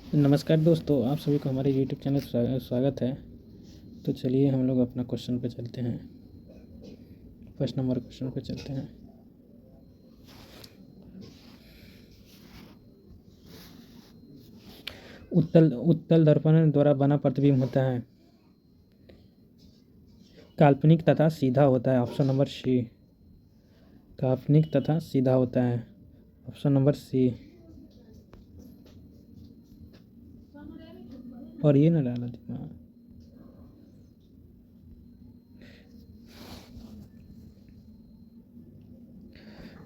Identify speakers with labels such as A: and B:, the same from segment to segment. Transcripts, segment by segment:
A: नमस्कार दोस्तों, आप सभी को हमारे यूट्यूब चैनल पर स्वागत है। तो चलिए हम लोग अपना क्वेश्चन पे चलते हैं। फर्स्ट नंबर क्वेश्चन पे चलते हैं। उत्तल उत्तल दर्पण द्वारा बना प्रतिबिंब होता है काल्पनिक तथा सीधा होता है। Option number C. काल्पनिक तथा सीधा होता है। Option number C. और ये ना डाला दिमाग।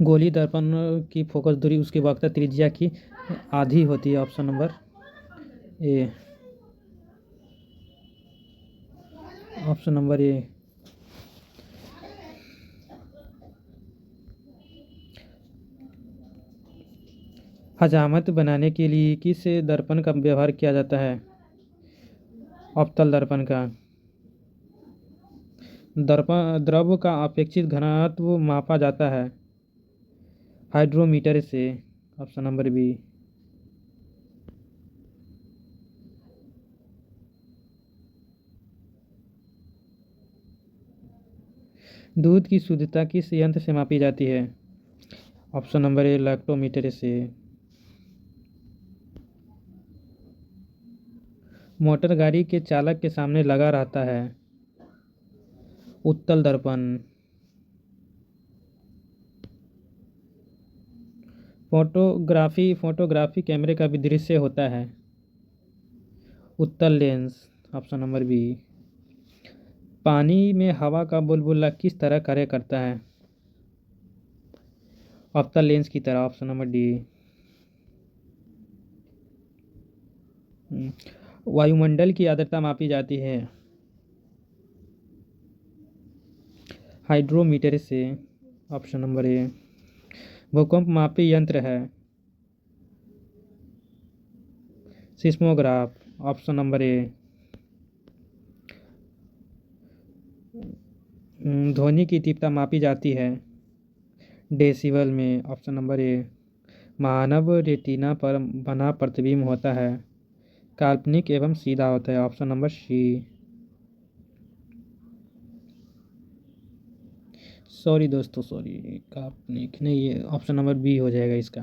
A: गोली दर्पण की फोकस दूरी उसकी वक्रता त्रिज्या की आधी होती है। Option number A. Option number ए। हजामत बनाने के लिए किस दर्पण का व्यवहार किया जाता है? अवतल दर्पण का। दर्पण द्रव का अपेक्षित घनत्व मापा जाता है हाइड्रोमीटर से। Option number B. दूध की शुद्धता किस यंत्र से मापी जाती है? ऑप्शन नंबर ए लैक्टोमीटर से। मोटर गाड़ी के चालक के सामने लगा रहता है उत्तल दर्पण। फोटोग्राफी कैमरे का भी दृश्य होता है उत्तल लेंस। Option number B. पानी में हवा का बुलबुला किस तरह कार्य करता है? अवतल लेंस की तरह। Option number D. वायुमंडल की आर्द्रता मापी जाती है हाइड्रोमीटर से। ऑप्शन नंबर ए। भूकंप मापी यंत्र है सिस्मोग्राफ। ऑप्शन नंबर ए। ध्वनि की तीव्रता मापी जाती है डेसिबल में। ऑप्शन नंबर ए। मानव रेटिना पर बना प्रतिबिंब होता है काल्पनिक एवं सीधा होता है। Option number C. सॉरी दोस्तों, सॉरी, काल्पनिक नहीं, ये ऑप्शन नंबर बी हो जाएगा इसका।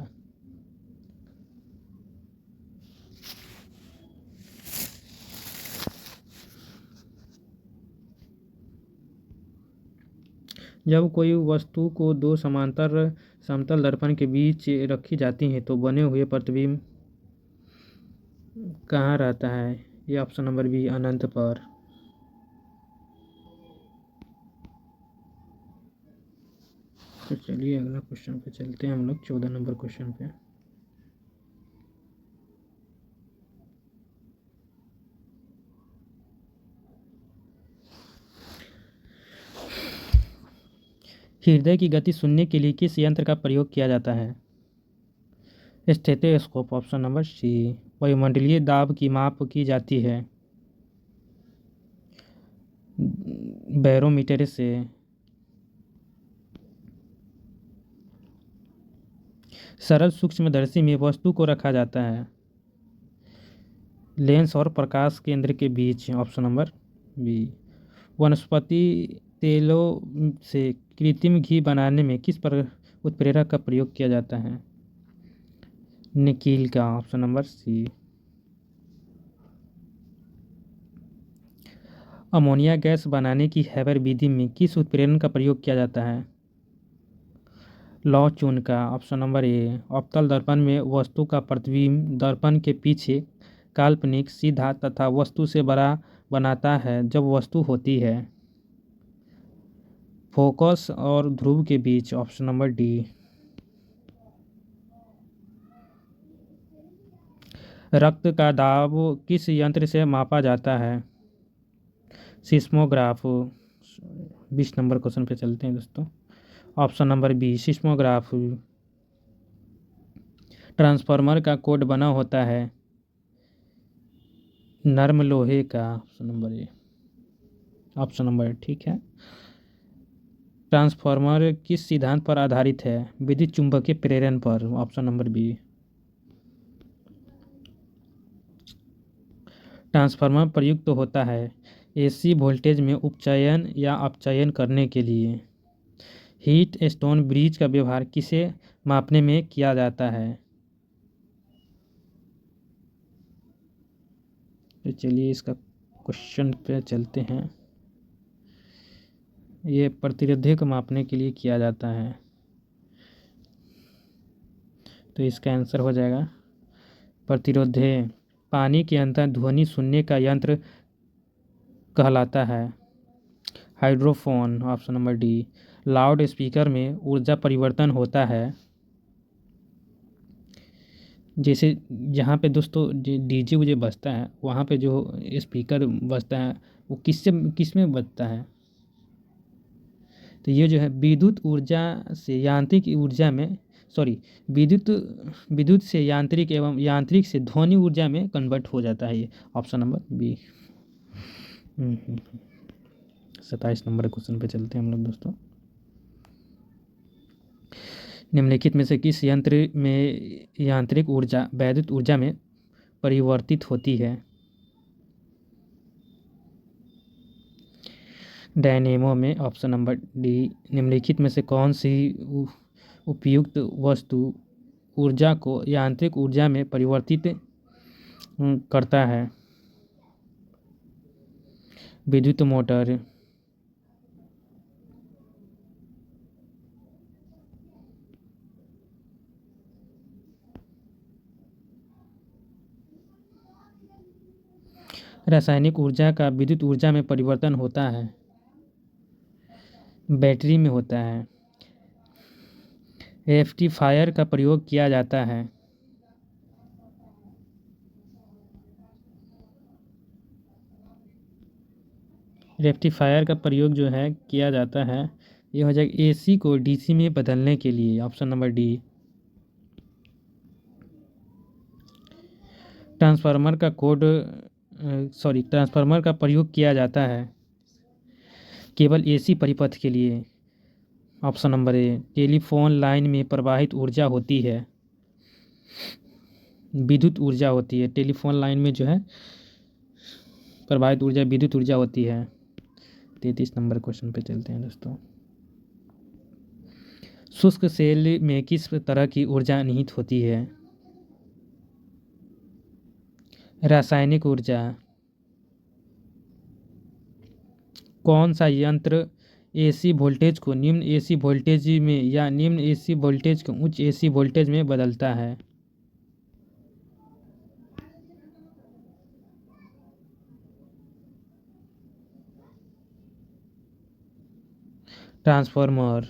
A: जब कोई वस्तु को दो समांतर समतल दर्पण के बीच रखी जाती है तो बने हुए प्रतिबिंब कहाँ रहता है? ये ऑप्शन नंबर बी अनंत पर। तो चलिए अगला क्वेश्चन पे चलते हैं हम लोग 14 नंबर क्वेश्चन पे। हृदय की गति सुनने के लिए किस यंत्र का प्रयोग किया जाता है? स्टेथोस्कोप। Option number C. वायुमंडलीय दाब की माप की जाती है बैरोमीटर से। सरल सूक्ष्मदर्शी में वस्तु को रखा जाता है लेंस और प्रकाश केंद्र के बीच। Option number B. वनस्पति तेलों से कृत्रिम घी बनाने में किस पर उत्प्रेरक का प्रयोग किया जाता है? निकील का। Option number C. Ammonia gas बनाने की हैबर विधि में किस उत्प्रेरण का प्रयोग किया जाता है? लौ चून का। ऑप्शन नंबर ए। अवतल दर्पण में वस्तु का प्रतिबिंब दर्पण के पीछे काल्पनिक सीधा तथा वस्तु से बड़ा बनाता है जब वस्तु होती है फोकस और ध्रुव के बीच। Option number D. रक्त का दाब किस यंत्र से मापा जाता है? सिस्मोग्राफ। 20 नंबर क्वेश्चन पे चलते हैं दोस्तों। Option number B seismograph. Transformer का कोड बना होता है नर्म लोहे का। Option number A. Option number ठीक है। ट्रांसफार्मर किस सिद्धांत पर आधारित है? विद्युत चुंबकीय प्रेरण पर। Option number B. ट्रांसफार्मर प्रयुक्त होता है एसी वोल्टेज में उपचयन या अपचयन करने के लिए। हीट स्टोन ब्रिज का व्यवहार किसे मापने में किया जाता है? तो चलिए इसका क्वेश्चन पे चलते हैं। ये प्रतिरोधे को मापने के लिए किया जाता है, तो इसका आंसर हो जाएगा प्रतिरोधे। पानी के अंदर ध्वनि सुनने का यंत्र कहलाता है hydrophone, option number D. Loud speaker में ऊर्जा परिवर्तन होता है, जैसे जहाँ पे दोस्तों डीजे उजे बजता है वहाँ पे जो स्पीकर बजता है वो किस में बजता है? तो ये जो है विद्युत ऊर्जा से यांत्रिक ऊर्जा में, सॉरी, विद्युत विद्युत से यांत्रिक एवं यांत्रिक से ध्वनि ऊर्जा में कन्वर्ट हो जाता है। ये option number B. 27 number question पे चलते हैं हम लोग दोस्तों। निम्नलिखित में से किस यंत्र में यांत्रिक ऊर्जा वैद्युत ऊर्जा में परिवर्तित होती है? डायनेमो में, ऑप्शन नंबर डी। निम्नलिखित में से कौन सी उपयुक्त वस्तु ऊर्जा को यांत्रिक ऊर्जा में परिवर्तित करता है? विद्युत मोटर, रासायनिक ऊर्जा का विद्युत ऊर्जा में परिवर्तन होता है, बैटरी में होता है। रेक्टिफायर का प्रयोग किया जाता है। रेक्टिफायर का प्रयोग जो है किया जाता है, ये हो जाएगा एसी को डीसी में बदलने के लिए, ऑप्शन नंबर डी। ट्रांसफार्मर का प्रयोग किया जाता है केवल एसी परिपथ के लिए, ऑप्शन नंबर ए। टेलीफोन लाइन में प्रवाहित ऊर्जा होती है, विद्युत ऊर्जा होती है। टेलीफोन लाइन में जो है प्रवाहित ऊर्जा विद्युत ऊर्जा होती है। 33 नंबर क्वेश्चन पे चलते हैं दोस्तों। शुष्क सेल में किस तरह की ऊर्जा निहित होती है? रासायनिक ऊर्जा। कौन सा यंत्र एसी वोल्टेज को निम्न एसी वोल्टेज में या निम्न एसी वोल्टेज को उच्च एसी वोल्टेज में बदलता है? ट्रांसफार्मर।